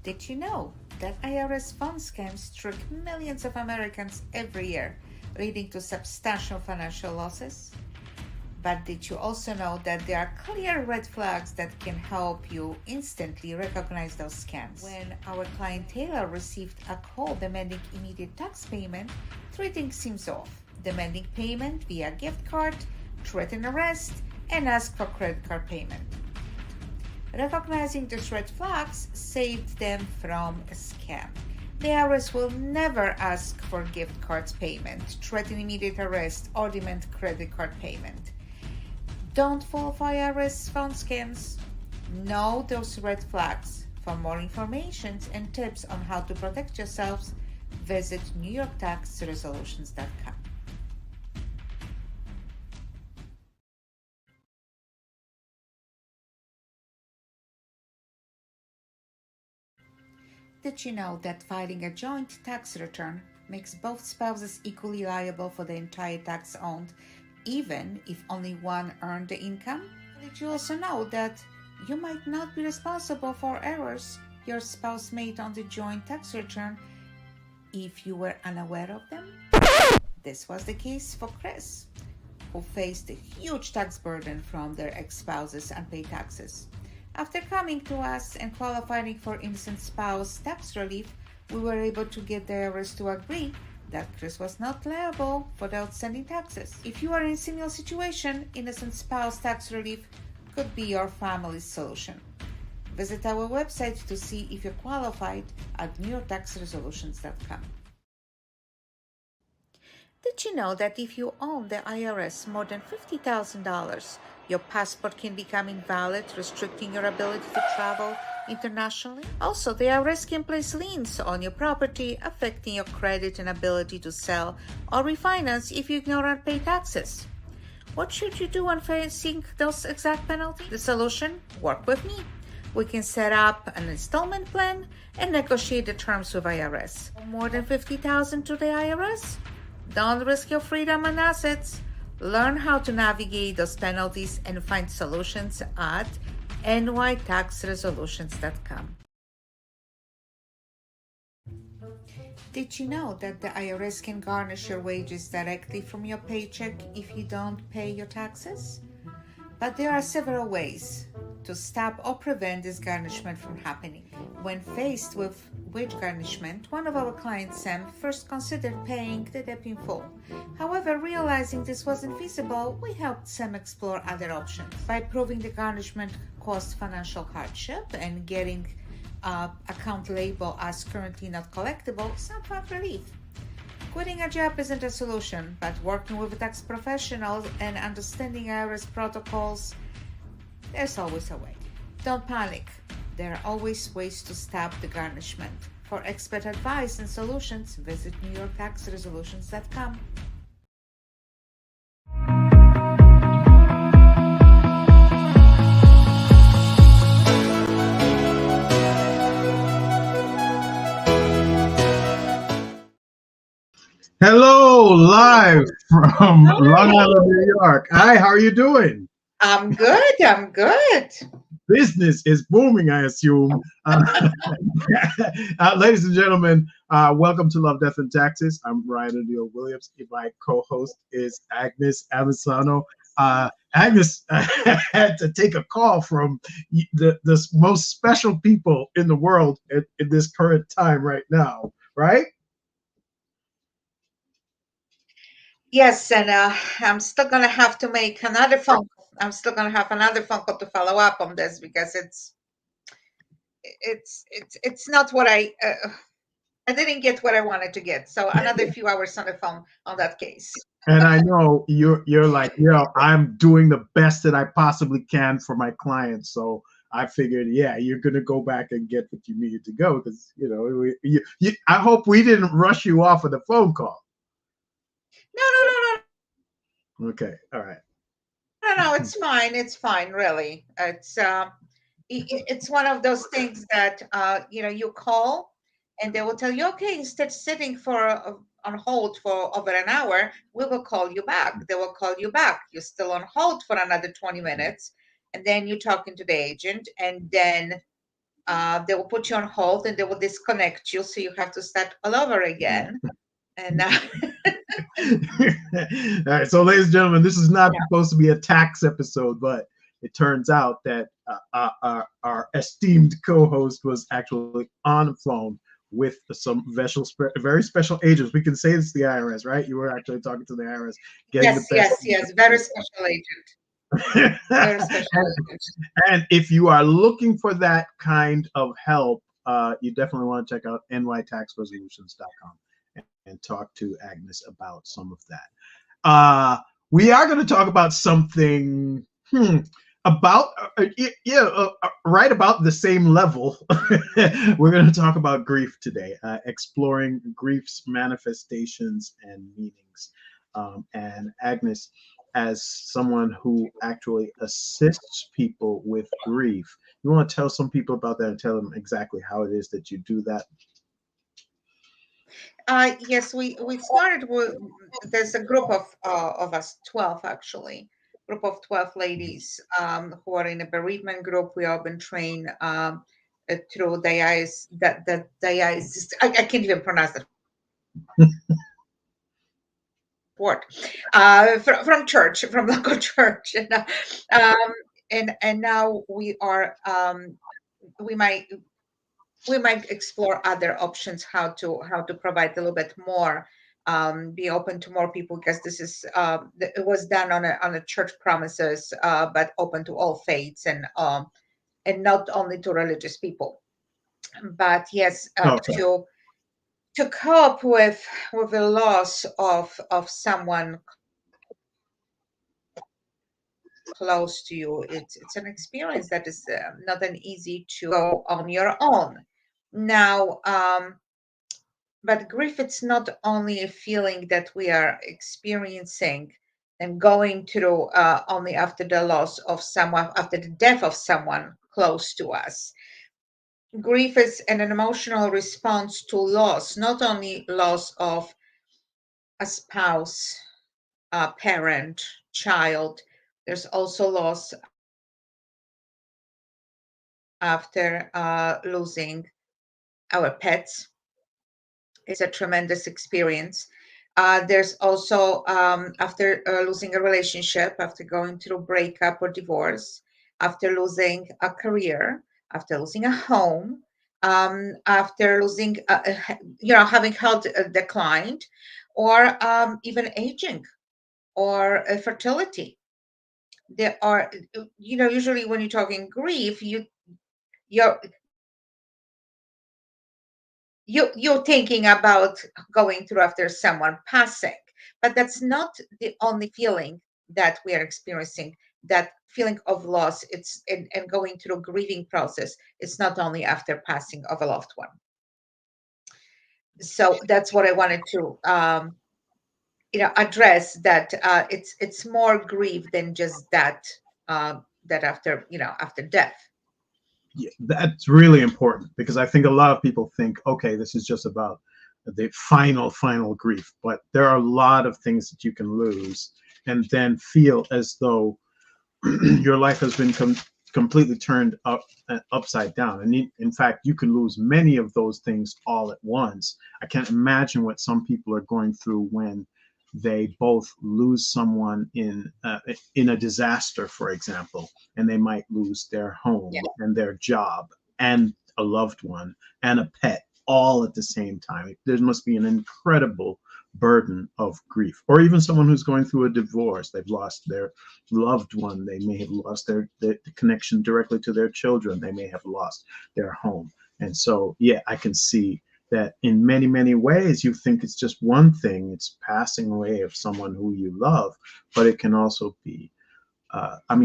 Did you know that IRS phone scams trick millions of Americans every year, leading to substantial financial losses? But did you also know that there are clear red flags that can help you instantly recognize those scams? When our client Taylor received a call demanding immediate tax payment, three things seems off: demanding payment via gift card, threaten arrest, and ask for credit card payment. Recognizing these red flags saved them from a scam. The IRS will never ask for gift cards payment, threaten immediate arrest, or demand credit card payment. Don't fall for IRS phone scams. Know those red flags. For more information and tips on how to protect yourselves, visit NewYorkTaxResolutions.com. Did you know that filing a joint tax return makes both spouses equally liable for the entire tax owed, even if only one earned the income? Did you also know that you might not be responsible for errors your spouse made on the joint tax return if you were unaware of them? This was the case for Chris, who faced a huge tax burden from their ex-spouse's unpaid taxes. After coming to us and qualifying for innocent spouse tax relief, we were able to get the IRS to agree that Chris was not liable for the outstanding taxes. If you are in a similar situation, innocent spouse tax relief could be your family's solution. Visit our website to see if you're qualified at NewYorkTaxResolutions.com. Did you know that if you owe the IRS more than $50,000, your passport can become invalid, restricting your ability to travel internationally? Also, the IRS can place liens on your property, affecting your credit and ability to sell or refinance if you ignore unpaid taxes. What should you do when facing those exact penalties? The solution? Work with me. We can set up an installment plan and negotiate the terms with IRS. More than $50,000 to the IRS? Don't risk your freedom and assets. Learn how to navigate those penalties and find solutions at nytaxresolutions.com. Did you know that the IRS can garnish your wages directly from your paycheck if you don't pay your taxes? But there are several ways to stop or prevent this garnishment from happening. When faced with wage garnishment, one of our clients, Sam, first considered paying the debt in full. However, realizing this wasn't feasible, we helped Sam explore other options. By proving the garnishment caused financial hardship and getting account label as currently not collectible, Sam found relief. Quitting a job isn't a solution, but working with a tax professional and understanding IRS protocols, there's always a way. Don't panic. There are always ways to stop the garnishment. For expert advice and solutions, visit NewYorkTaxResolutions.com. Hello, live from Long Island, New York. Hi, how are you doing? I'm good. I'm good. Business is booming, I assume. Ladies and gentlemen, welcome to Love, Death, and Taxes. I'm Ryan O'Neill Williams. My co-host is Agnes Avesano. Agnes had to take a call from the most special people in the world in this current time right now, right? Yes, and I'm still gonna have to make another phone. I'm still gonna have another phone call to follow up on this because it's not what I didn't get what I wanted to get. So another few hours on the phone on that case. And I know you're like, I'm doing the best that I possibly can for my clients. So I figured, yeah, you're gonna go back and get what you needed to go because I hope we didn't rush you off with a phone call. No, no, no, Okay, all right. no, no, no. It's fine. It's fine. Really, it's one of those things that you call and they will tell you, okay, instead sitting on hold for over an hour, we will call you back. They will call you back. You're still on hold for another 20 minutes, and then you're talking to the agent, and then They will put you on hold and they will disconnect you, so you have to start all over again. And All right, so ladies and gentlemen, this is not supposed to be a tax episode, but it turns out that our esteemed co-host was actually on the phone with some very special agents. We can say it's the IRS, right? You were actually talking to the IRS, getting the yes, best. yes, very special agent, very special agent. And if you are looking for that kind of help, you definitely want to check out nytaxresolutions.com and talk to Agnes about some of that. We are going to talk about something about right about the same level. We're going to talk about grief today, exploring grief's manifestations and meanings. And Agnes, as someone who actually assists people with grief, you want to tell some people about that and tell them exactly how it is that you do that? Yes, we started with, there's a group of us, 12 actually, group of 12 ladies who are in a bereavement group. We all been trained through dias that the dias. I can't even pronounce that word. From church, from local church, um, and now we are we might we might explore other options, how to provide a little bit more, be open to more people, because this is it was done on a church premises, but open to all faiths, and not only to religious people. But yes, Okay. to cope with the loss of someone close to you, it's an experience that is not an easy to go on your own. Now, but grief, it's not only a feeling that we are experiencing and going through only after the loss of someone, after the death of someone close to us. Grief is an emotional response to loss, not only loss of a spouse, a parent, child. There's also loss after losing our pets. It's a tremendous experience. There's also after losing a relationship, after going through breakup or divorce, after losing a career, after losing a home, after losing, having health declined, or even aging or fertility. There are, usually when you're talking grief, you're you're thinking about going through after someone passing, but that's not the only feeling that we are experiencing. That feeling of loss, and going through a grieving process, it's not only after passing of a loved one. So that's what I wanted to address, that it's more grief than just that, that after, after death. Yeah, that's really important because I think a lot of people think, okay, this is just about the final grief, but there are a lot of things that you can lose and then feel as though your life has been completely turned upside down. And in fact, you can lose many of those things all at once. I can't imagine what some people are going through when they both lose someone in a disaster, for example, and they might lose their home Yeah. and their job and a loved one and a pet all at the same time. There must be an incredible burden of grief. Or even someone who's going through a divorce, they've lost their loved one, they may have lost their connection directly to their children, they may have lost their home. And so, yeah, I can see that in many ways you think it's just one thing, it's passing away of someone who you love, but it can also be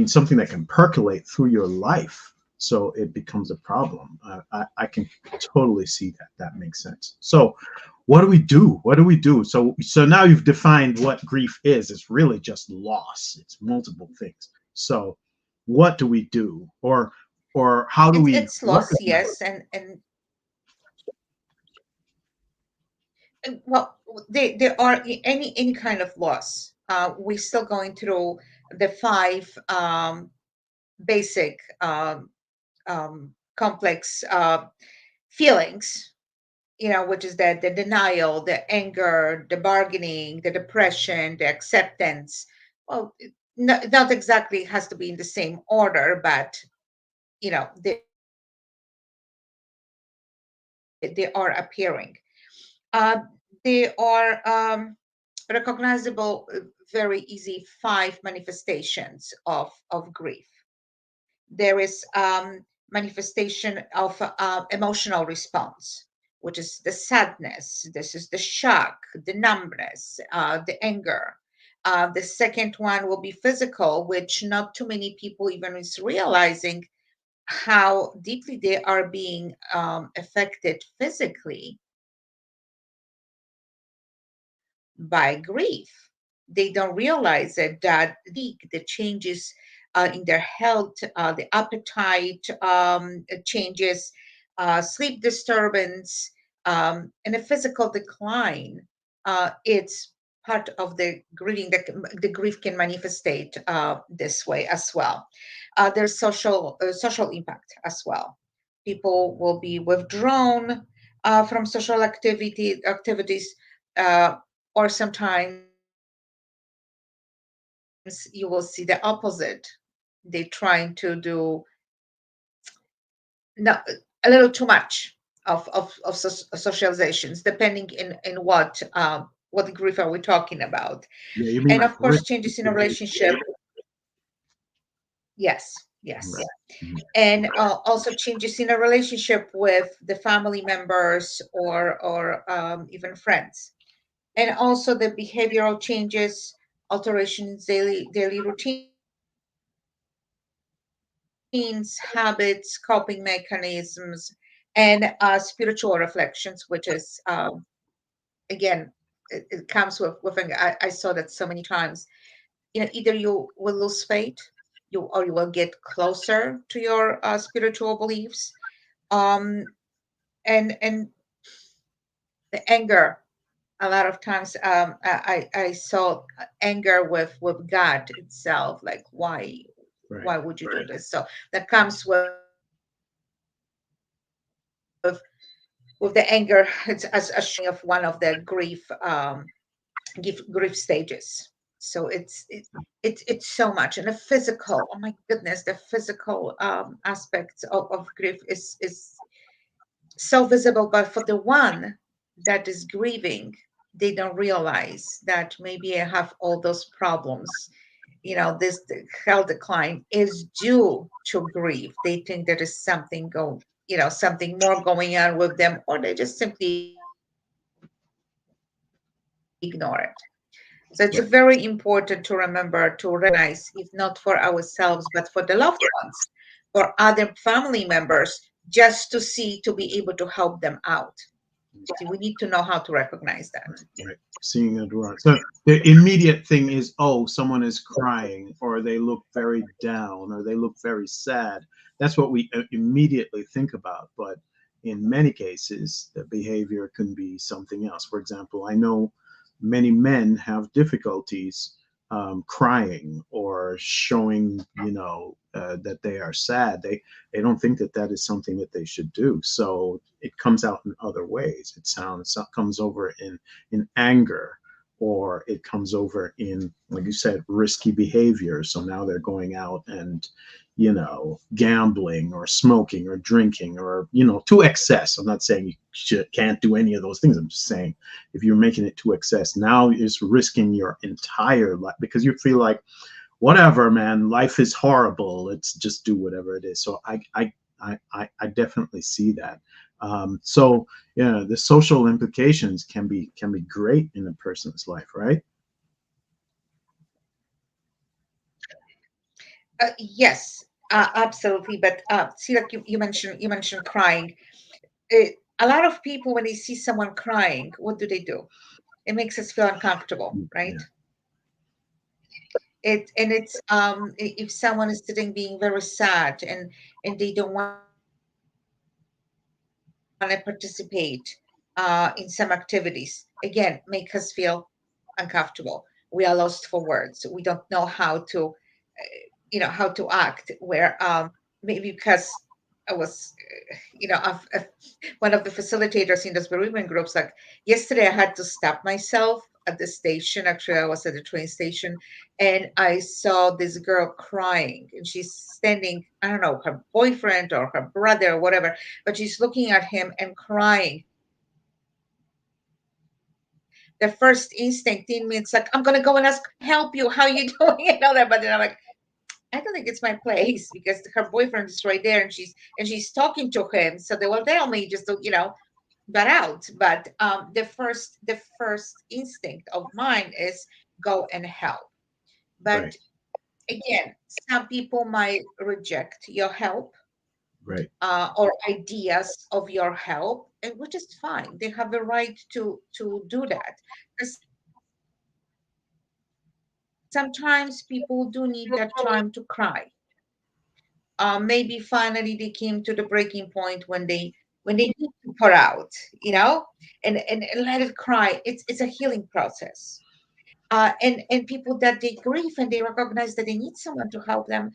something that can percolate through your life, so it becomes a problem. I can totally see that. That makes sense. So what do we do? What do we do? So now you've defined what grief is. It's really just loss. It's multiple things. So what do we do? Or how do we It's loss, recognize? yes, well, there are any kind of loss. We're still going through the five basic complex feelings, which is the denial, the anger, the bargaining, the depression, the acceptance. Well, not exactly has to be in the same order, but they are appearing. Uh, they are recognizable, very easy, five manifestations of grief. There is manifestation of emotional response, which is the sadness, this is the shock, the numbness, the anger. The second one will be physical, which not too many people even is realizing how deeply they are being affected physically by grief. They don't realize it, that the changes in their health, the appetite changes, sleep disturbance, and a physical decline. It's part of the grieving. The grief can manifestate this way as well. There's social impact as well. People will be withdrawn from social activities, uh, or sometimes you will see the opposite. They trying to do no, a little too much of socializations, depending in what grief are we talking about. Yeah, you And mean of like course, changes risky in a behavior? relationship. Yes, Right. yes. Mhm. And also changes in a relationship with the family members, or even friends. And also the behavioral changes, alterations, daily routines, habits, coping mechanisms, and spiritual reflections, which is again, it comes with I saw that so many times. Either you will lose faith, or you will get closer to your spiritual beliefs. um and the anger, a lot of times, I saw anger with God itself, like Right. why would you do this? So that comes with the anger. It's as a showing of one of the grief stages. So it's so much. And the physical, oh my goodness, the physical aspects of grief is so visible. But for the one that is grieving, they don't realize that maybe I have all those problems. This health decline is due to grief. They think there is something more going on with them, or they just simply ignore it. So it's very important to remember to recognize, if not for ourselves, but for the loved ones, for other family members, just to be able to help them out. See, we need to know how to recognize that. Right. Seeing it wrong. So the immediate thing is, oh, someone is crying, or they look very down, or they look very sad. That's what we immediately think about. But in many cases, the behavior can be something else. For example, I know many men have difficulties crying or showing, that they are sad. They don't think that that is something that they should do. So it comes out in other ways. Comes over in anger, or it comes over in, like you said, risky behavior. So now they're going out and, gambling or smoking or drinking, or, to excess. I'm not saying can't do any of those things. I'm just saying if you're making it to excess, now it's risking your entire life because you feel like, whatever, man, life is horrible. Let's just do whatever it is. So I definitely see that. So yeah, the social implications can be great in a person's life, right? Yes, absolutely. But see, like you mentioned crying. A lot of people, when they see someone crying, what do? It makes us feel uncomfortable, right? Yeah. If someone is sitting being very sad, and they don't want to participate in some activities, again, make us feel uncomfortable. We are lost for words. We don't know how to act. Where maybe because I was, one of the facilitators in those bereavement groups. Like yesterday, I had to stop myself at the station. Actually, I was at the train station, and I saw this girl crying, and she's standing. I don't know, her boyfriend or her brother or whatever, but she's looking at him and crying. The first instinct in me, it's like, I'm gonna go and ask, help you, how you doing, and all that. But then I'm like, I don't think it's my place because her boyfriend is right there, and she's talking to him. So they will tell me just to, get out. But the first instinct of mine is go and help. Right. But again, some people might reject your help, Right. or ideas of your help, and which is fine. They have the right to do that. Sometimes people do need that time to cry. Maybe finally they came to the breaking point when they need to pour out, and let it cry. It's a healing process. And people that they grieve and they recognize that they need someone to help them,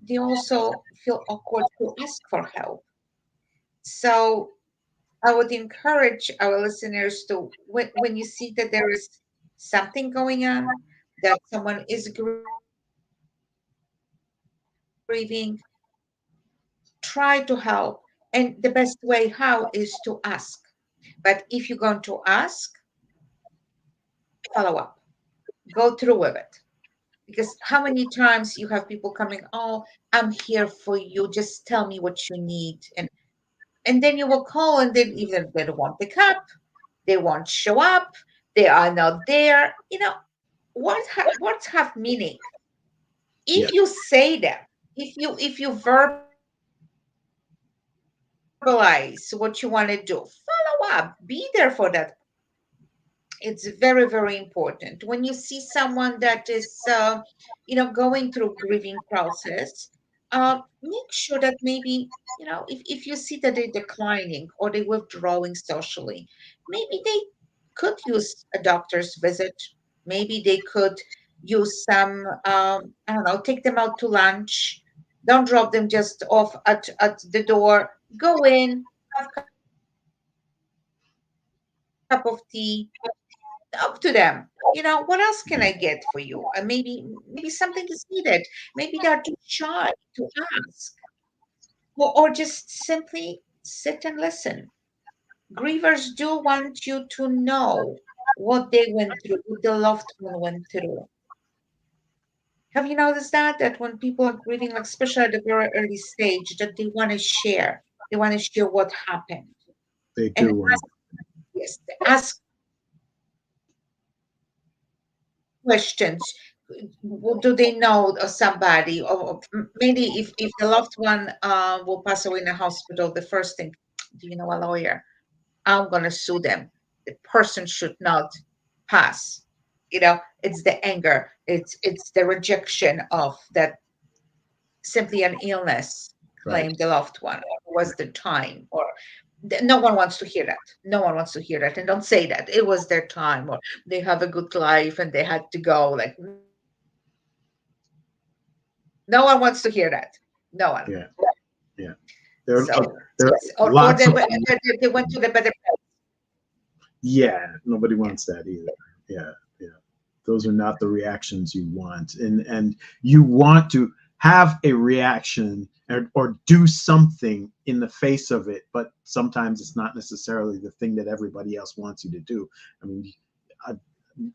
they also feel awkward to ask for help. So I would encourage our listeners to, when you see that there is something going on, that someone is grieving, try to help. And the best way how is to ask. But if you're going to ask, follow up, go through with it. Because how many times you have people coming, oh, I'm here for you, just tell me what you need. And then you will call, and then even they won't pick up, they won't show up, they are not there. Words have meaning. Yeah. If you say them, if you verbalize what you want to do, follow up, be there for that person. It's very, very important. When you see someone that is, going through grieving process, make sure that maybe, if you see that they're declining or they're withdrawing socially, maybe they could use a doctor's visit. Maybe they could use some, I don't know, take them out to lunch. Don't drop them just off at the door. Go in, have a cup of tea, up to them. What else can I get for you? And maybe something is needed. Maybe they are too shy to ask, or just simply sit and listen. Grievers do want you to know what they went through, what the loved one went through. Have you noticed that when people are grieving, like especially at the very early stage, that they want to share what happened, They and do. yes, ask questions. Do they know of somebody, or maybe if the loved one will pass away in a hospital, the first thing, do you know a lawyer? I'm gonna sue them. The person should not pass. It's the anger, it's the rejection of that, simply an illness, Right. claim the loved one, or was the time, or no one wants to hear that. No one wants to hear that. And don't say that it was their time, or they have a good life and they had to go. Like, no one wants to hear that. No one. Yeah. So Yeah. There, or there are they went to the lots of. better place. Yeah. Nobody Yeah. wants that either. Yeah. Yeah. Those are not the reactions you want, and you want to have a reaction, or do something in the face of it, but sometimes it's not necessarily the thing that everybody else wants you to do. I mean, I,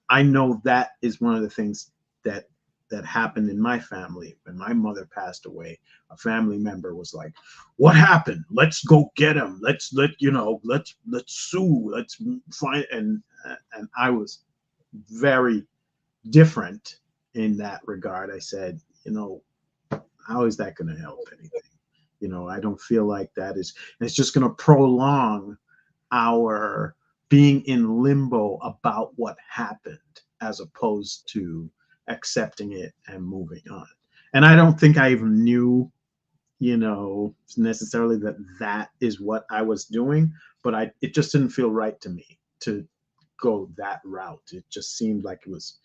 I know that is one of the things that that happened in my family when my mother passed away. A family member was like, "What happened? Let's go get him. Let's sue. Let's find." And I was very different in that regard. I said, how is that going to help anything? I don't feel like that is. It's just going to prolong our being in limbo about what happened, as opposed to accepting it and moving on. And I don't think I even knew, necessarily that that is what I was doing, but it just didn't feel right to me to go that route. It just seemed like it was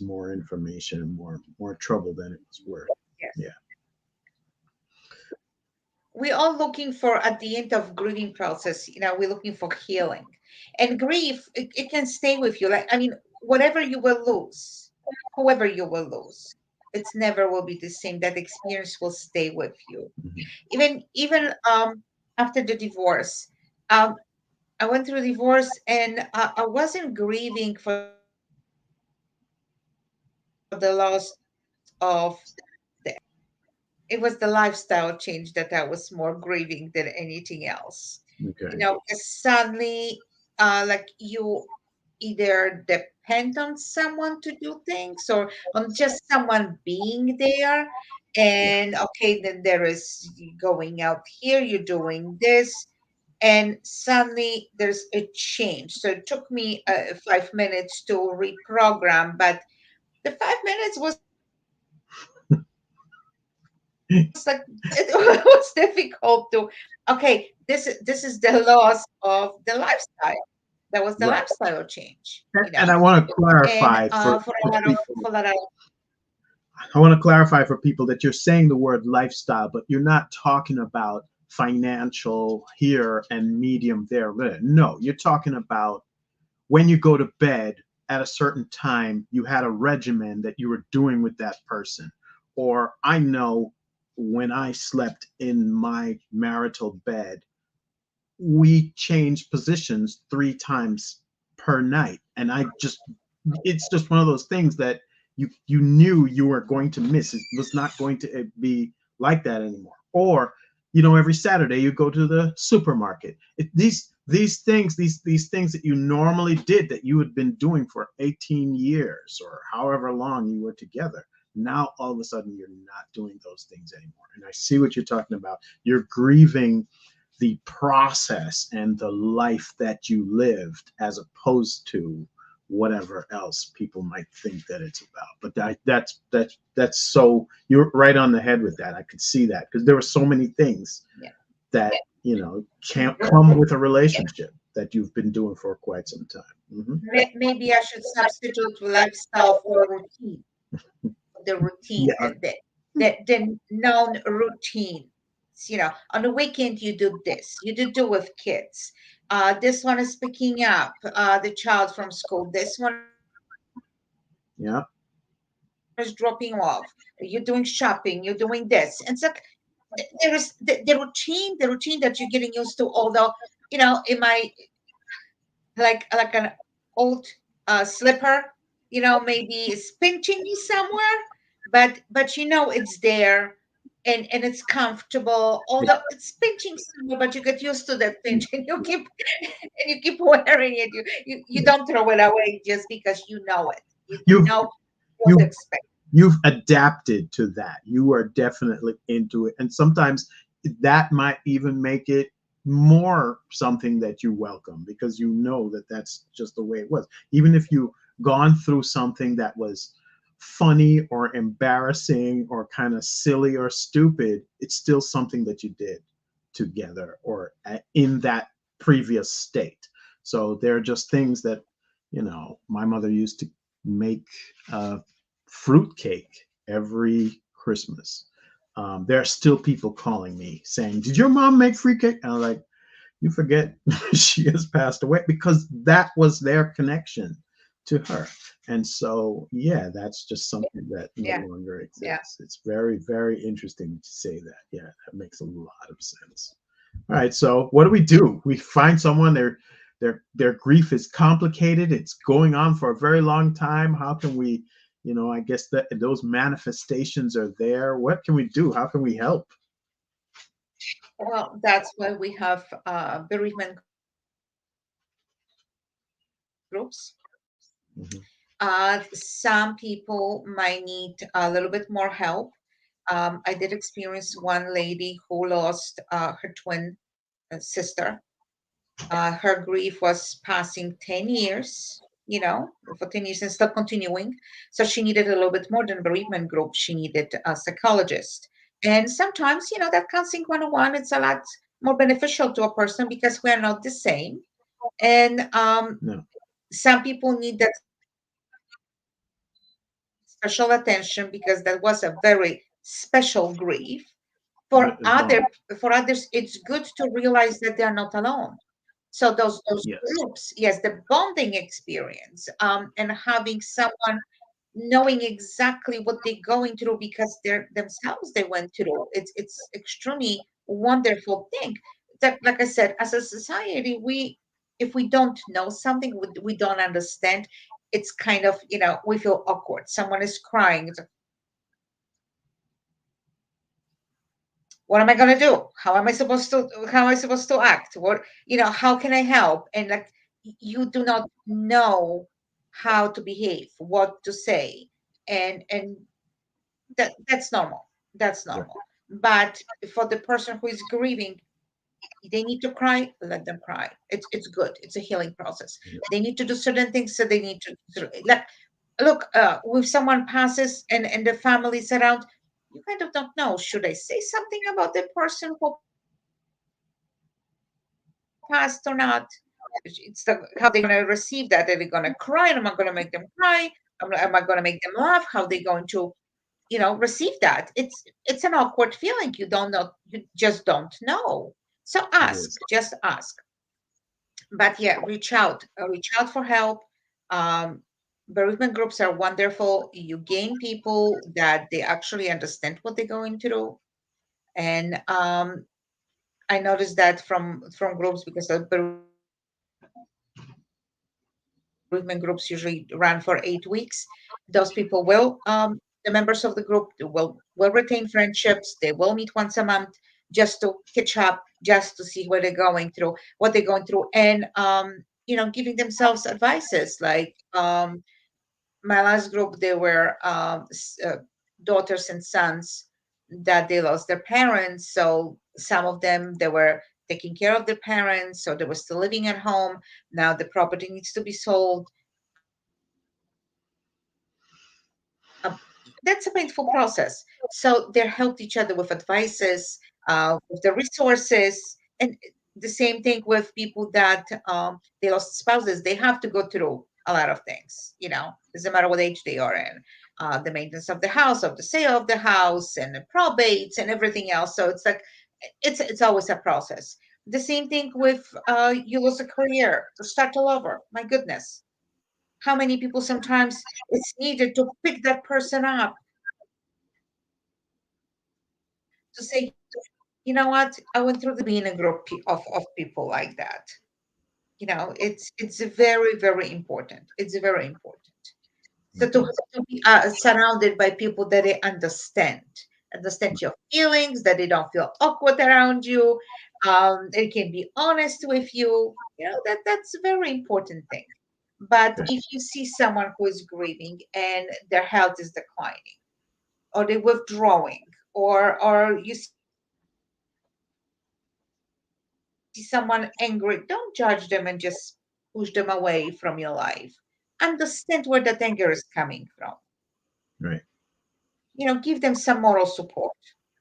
more information, more trouble than it was worth. Yes. Yeah. we all looking for at the end of grieving process, we're looking for healing. And grief, it can stay with you. Like, I mean, whatever you will lose, whoever you will lose, it's never will be the same. That experience will stay with you. Mhm. Even after the divorce. Um, I went through divorce, and I wasn't grieving for the loss of the ex. It was the lifestyle change that I was more grieving than anything else. Okay. 'Cause suddenly, like you either depend on someone to do things or on just someone being there. Yeah. And okay, then there is you going out here, you're doing this, and suddenly there's a change. So it took me 5 minutes to reprogram, but the 5 minutes was like it was difficult to. Okay, this is the loss of the lifestyle. That was the Right. lifestyle change, And I want to and clarify for a lot of people. for a lot of I want to clarify for people that you're saying the word lifestyle, but you're not talking about financial here and medium there. No, you're talking about when you go to bed at a certain time, you had a regimen that you were doing with that person. Or I know when I slept in my marital bed, we changed positions 3 times per night. And I just, it's just one of those things that you knew you were going to miss. It was not going to be like that anymore. Or, every Saturday you go to the supermarket. These things that you normally did that you had been doing for 18 years or however long you were together. Now all of a sudden you're not doing those things anymore. And I see what you're talking about. You're grieving the process and the life that you lived as opposed to whatever else people might think that it's about. But that's so you're right on the head with that. I could see that because there were so many things yeah. that can't come with a relationship that you've been doing for quite some time. Maybe I should substitute lifestyle for routine. The routine, Yeah, the known routine. On the weekend you do this, you do with kids. This one is picking up the child from school. This one is dropping off. You're yeah, doing shopping. You're doing this. And it's like there is the routine that you're getting used to. Although in my like an old slipper, maybe it's pinching you somewhere, but it's there, and it's comfortable. Although it's pinching somewhere, but you get used to that pinch, and you keep and you keep wearing it. You yeah. don't throw it away just because you know it. You You've know what to you've expect. you've adapted to that. You are definitely into it. And sometimes that might even make it more something that you welcome because you know that that's just the way it was. Even if you gone through something that was funny or embarrassing or kind of silly or stupid, it's still something that you did together or in that previous state. So there are just things that, my mother used to make uh, fruit cake every Christmas. There are still people calling me saying, "Did your mom make fruit cake?" And I'm like, "You forget she has passed away," because that was their connection to her. And so, yeah, that's just something that no Yeah, longer yeah. exists. It's very, very interesting to say that. Yeah, that makes a lot of sense. All right, so what do? We find someone their grief is complicated. It's going on for a very long time. How can we, I guess that those manifestations are there. What can we do? How can we help? Well, that's why we have bereavement groups. Mhm. Some people might need a little bit more help. I did experience one lady who lost her twin sister. Her grief was passing 10 years, for 10 years and still continuing. So she needed a little bit more than bereavement group. She needed a psychologist. And sometimes, that counseling 101, it's a lot more beneficial to a person because we're not the same. And No. some people need that special attention because that was a very special grief. For Is gone. for others, it's good to realize that they are not alone. So those Yes. groups, yes, the bonding experience, and having someone knowing exactly what they're going through because they're themselves they went through. It's extremely wonderful thing. That, like I said, as a society, we if we don't know something, we don't understand. It's kind of, we feel awkward. Someone is crying. It's like, what am I gonna do? How am I supposed to act? How can I help? And like, you do not know how to behave, what to say, and that's normal. That's Yeah. normal. But for the person who is grieving, they need to cry, let them cry. It's good. It's a healing process. Yeah. They need to do certain things, so they need to like, look, if someone passes and the family's around, you kind of don't know, should I say something about the person who passed or not? It's how they're going to receive that. Are they going to cry? Am I going to make them cry? Am I going to make them laugh? How they going to receive that? It's an awkward feeling. You don't know. You just don't know. So It ask, is. just ask. But yeah, reach out for help. um, Bereavement groups are wonderful. You gain people that they actually understand what they're going through. And I noticed that from groups, because the bereavement groups usually run for 8 weeks. Those people the members of the group will retain friendships. They will meet once a month just to catch up, just to see where they're going through, what they're going through, and giving themselves advices like, my last group, they were daughters and sons that they lost their parents. So some of them, they were taking care of their parents, so they were still living at home. Now the property needs to be sold. That's a painful process. So they helped each other with advices, with the resources. And the same thing with people that they lost spouses. They have to go through a lot of things. Doesn't matter what age they are in. The maintenance of the house, of the sale of the house, and the probates and everything else. So it's like, it's always a process. The same thing with, you lose a career to start all over. My goodness, how many people sometimes it's needed to pick that person up, to say, you know what, I went through the being a group of people like that. It's very, very important. It's very important. So Mhm. to be surrounded by people that they understand your feelings, that they don't feel awkward around you, they can be honest with you. That's a very important thing. But Okay. if you see someone who is grieving and their health is declining, or they're withdrawing, or you see someone angry, don't judge them and just push them away from your life. Understand where that anger is coming from. Right. Give them some moral support.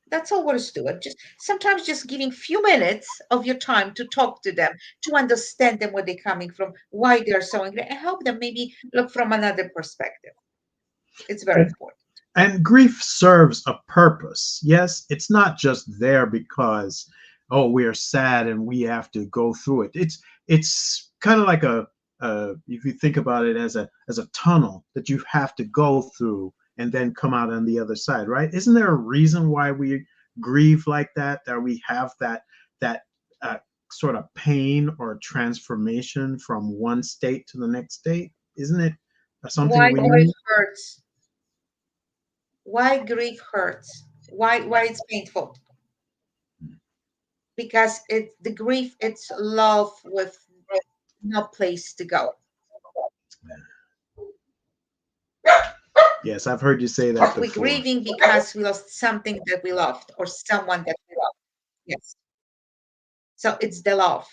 That's all there is to it. Just sometimes just giving few minutes of your time to talk to them, to understand them, where they're coming from, why they're so angry, and help them maybe look from another perspective. It's very And important. and grief serves a purpose. Yes, it's not just there because, oh, we are sad and we have to go through it. It's kind of like if you think about it as a tunnel that you have to go through and then come out on the other side, right? Isn't there a reason why we grieve like that? That we have that uh, sort of pain or transformation from one state to the next state? Isn't it something Why we grief need? hurts? Why grief hurts? Why it's painful? Because the grief, it's love with no place to go. Yes, I've heard you say that We're before. grieving because we lost something that we loved, or someone that we loved. Yes. So it's the love.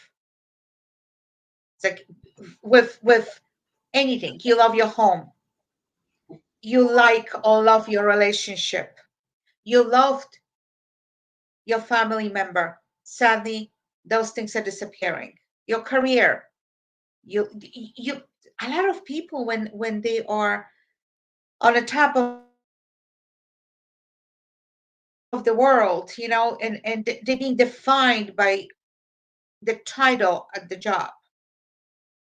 It's like, with anything. You love your home. You like or love your relationship. You loved your family member. Sadly, those things are disappearing. Your career. You a lot of people, when they are on the top of their career, of the world, and they being defined by the title at the job.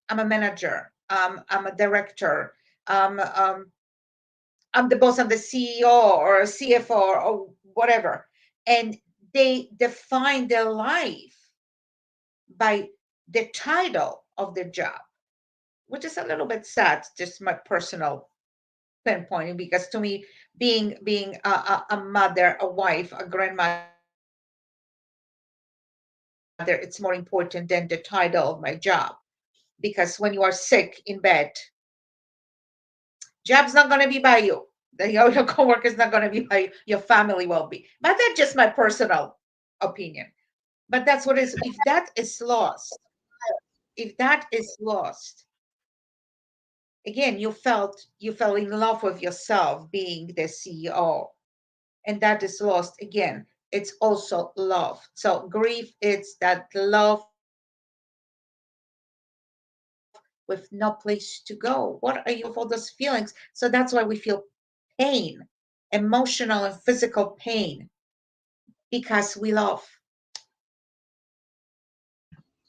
I'm a manager. I'm a director. Um, um, I'm the boss. I'm the CEO or a CFO or whatever. And they define their life by the title of their job, which is a little bit sad. Just my personal pinpointing, because to me, being a mother, a wife, a grandmother, it's more important than the title of my job. Because when you are sick in bed, job's not going to be by you. Your coworker is not going to be by you. Your family will be. But that's just my personal opinion. But that's what it is. If that is lost, if that is lost, again, you fell in love with yourself being the CEO, and that is lost. Again, it's also love. So grief, it's that love with no place to go. What are you going to do with all those feelings? So that's why we feel pain, emotional and physical pain, because we love.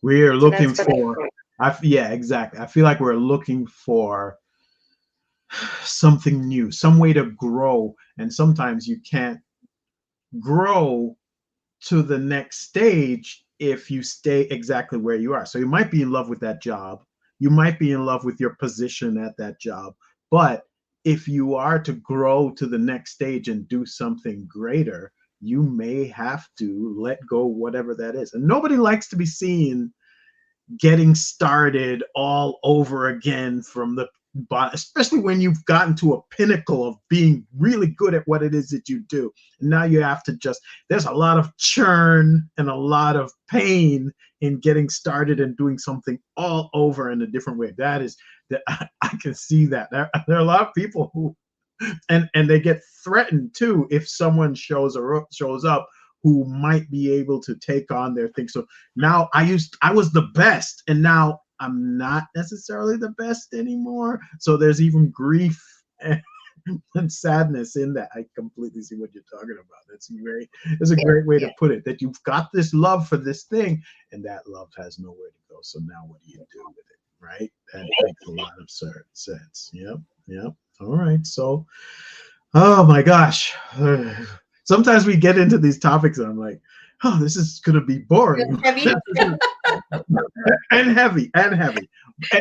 We are So that's looking what I for, yeah, exactly. I feel like we're looking for something new, some way to grow. And sometimes you can't grow to the next stage if you stay exactly where you are. So you might be in love with that job, you might be in love with your position at that job, but if you are to grow to the next stage and do something greater, you may have to let go whatever that is. And nobody likes to be seen getting started all over again from the bottom, especially when you've gotten to a pinnacle of being really good at what it is that you do. And now you have to just, there's a lot of churn and a lot of pain in getting started and doing something all over in a different way. That is, that I can see that. There are a lot of people who, and they get threatened too if someone shows up who might be able to take on their thing. So now I was the best, and now I'm not necessarily the best anymore. So there's even grief and sadness in that. I completely see what you're talking about. It's a great way to put it, that you've got this love for this thing, and that love has nowhere to go. So now what do you do with it? Right? That makes a lot of sense. Yep. Yep. All right. So, oh my gosh. Sometimes we get into these topics and I'm like, oh, this is going to be boring. heavy. And heavy,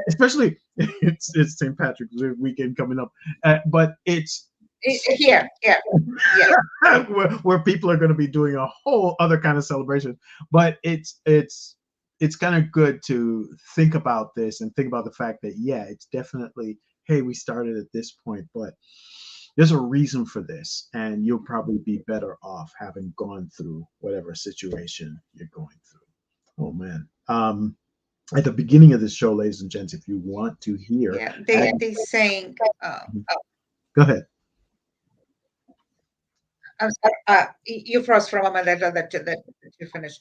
especially it's St. Patrick's weekend coming up, but it's Here, yeah, yeah. where people are going to be doing a whole other kind of celebration. But it's kind of good to think about this and think about the fact that, yeah, it's definitely, hey, we started at this point, but there's a reason for this, and you'll probably be better off having gone through whatever situation you're going through. Oh man. At the beginning of this show, ladies and gents, if you want to hear, Yeah, they saying, go ahead. I'm sorry, you froze for a moment. I thought that you finished.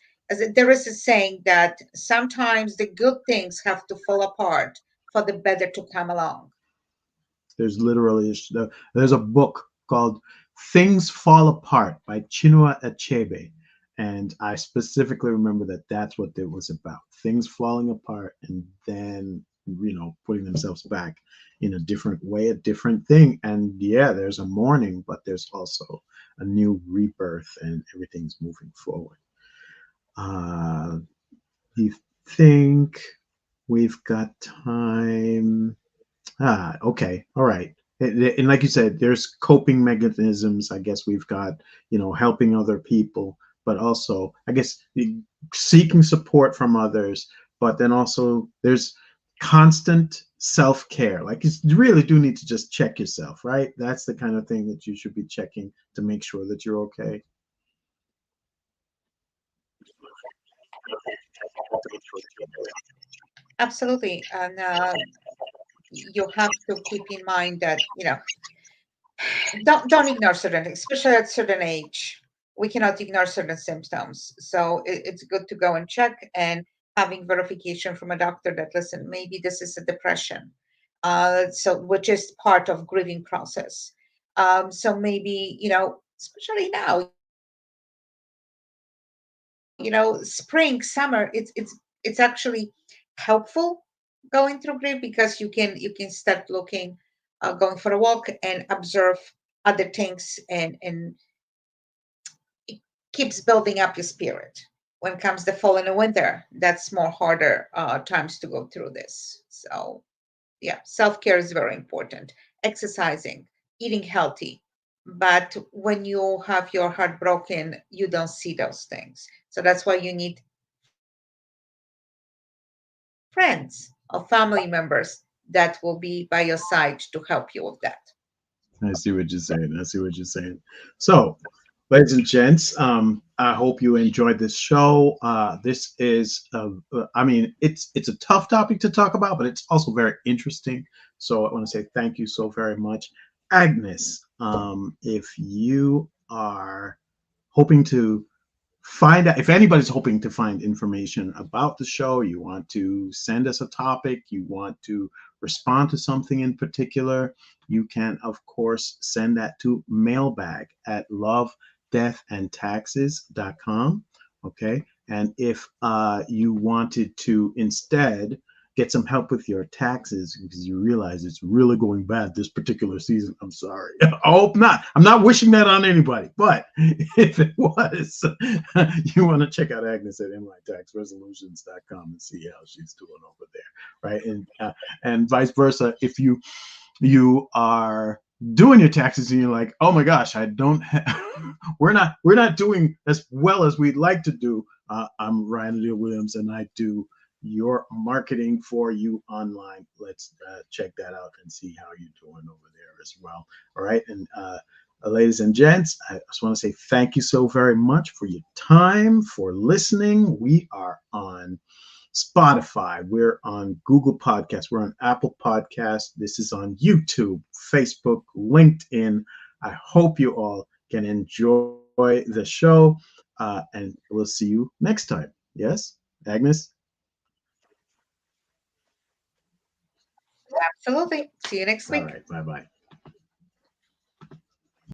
There is a saying that sometimes the good things have to fall apart for the better to come along. There's literally there's a book called "Things Fall Apart" by Chinua Achebe, and I specifically remember that that's what it was about: things falling apart and then putting themselves back in a different way, a different thing. And yeah, there's a mourning, but there's also a new rebirth, and everything's moving forward. You think we've got time? Okay, all right. And like you said, there's coping mechanisms. I guess we've got, helping other people, but also, I guess, seeking support from others. But then also, there's constant self care. Like you really do need to just check yourself, right? That's the kind of thing that you should be checking to make sure that you're okay. Absolutely, and you have to keep in mind that don't ignore certain things, especially at certain age. We cannot ignore certain symptoms, so it's good to go and check, and having verification from a doctor that, listen, maybe this is a depression, so which is part of grieving process. So maybe, especially now, spring, summer, it's actually helpful going through grief, because you can start looking, going for a walk and observe other things, and it keeps building up your spirit. When comes the fall and the winter, that's more harder times to go through this. So yeah, self-care is very important. Exercising, eating healthy. But when you have your heart broken, you don't see those things. So that's why you need friends or family members that will be by your side to help you with that. I see what you're saying. I see what you're saying. So, ladies and gents, I hope you enjoyed this show. This is, I mean, it's a tough topic to talk about, but it's also very interesting. So, I want to say thank you so very much, Agnes. If you are hoping to find out, if anybody's hoping to find information about the show, you want to send us a topic, you want to respond to something in particular, you can of course send that to mailbag at lovedeathandtaxes.com. Okay, and if you wanted to instead get some help with your taxes because you realize it's really going bad this particular season, I'm sorry. I hope not. I'm not wishing that on anybody, but if it was, you want to check out Agnes at mytaxresolutions.com and see how she's doing over there, right? And vice versa. If you are doing your taxes and you're like, oh my gosh, I don't have, we're not doing as well as we'd like to do. I'm Ryan Leah Williams, and I do your marketing for you online. Let's check that out and see how you're doing over there as well. All right, and ladies and gents, I just want to say thank you so very much for your time, for listening. We are on Spotify, we're on Google Podcasts, we're on Apple Podcasts. This is on YouTube, Facebook, LinkedIn. I hope you all can enjoy the show, and we'll see you next time. Yes, Agnes? Absolutely. See you next All week. right, bye bye.